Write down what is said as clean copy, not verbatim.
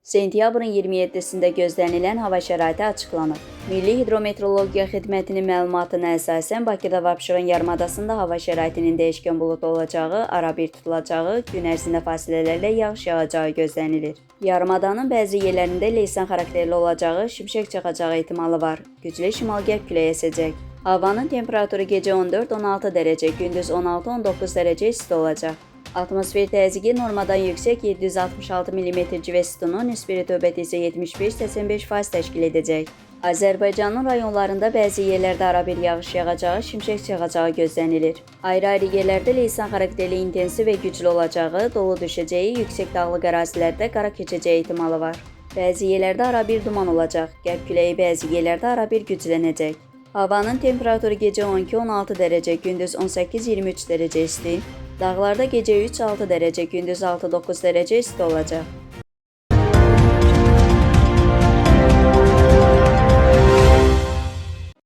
Sentyabrın 27-sində gözlənilən hava şəraiti açıqlanıb. Milli Hidrometeorologiya Xidmətinin məlumatına əsasən Bakıda və Abşeron yarımadasında hava şəraitinin dəyişkən buludlu olacağı, arabir tutulacağı, gün ərzində fasilələrlə yağış yağacağı gözlənilir. Yarımadanın bəzi yerlərində leysan xarakterli olacağı, şimşək çaxacağı ehtimalı var. Güclü şimal-qərb küləyi əsəcək. Havanın temperaturu gecə 14-16 dərəcə, gündüz 16-19 dərəcə isti olacaq. Atmosfer təzyiqi normadan yüksək 766 mm civə sütunu, nisbi rütubət isə 75-85% təşkil edəcək. Azərbaycanın rayonlarında bəzi yerlərdə arabir yağış yağacağı, şimşək çaxacağı gözlənilir. Ayrı-ayrı yerlərdə leysan xarakterli intensiv və güclü olacağı, dolu düşəcəyi, yüksək dağlıq ərazilərdə qara keçəcəyi ehtimalı var. Bəzi yerlərdə arabir duman olacaq, qərb küləyi bəzi yerlərdə arabir güclənəcək. Havanın temperaturu gecə 12-16 dərəcə, gündüz 18-23 dərəcə isti. Dağlarda gecə 3-6 dərəcə, gündüz 6-9 dərəcə isti olacaq.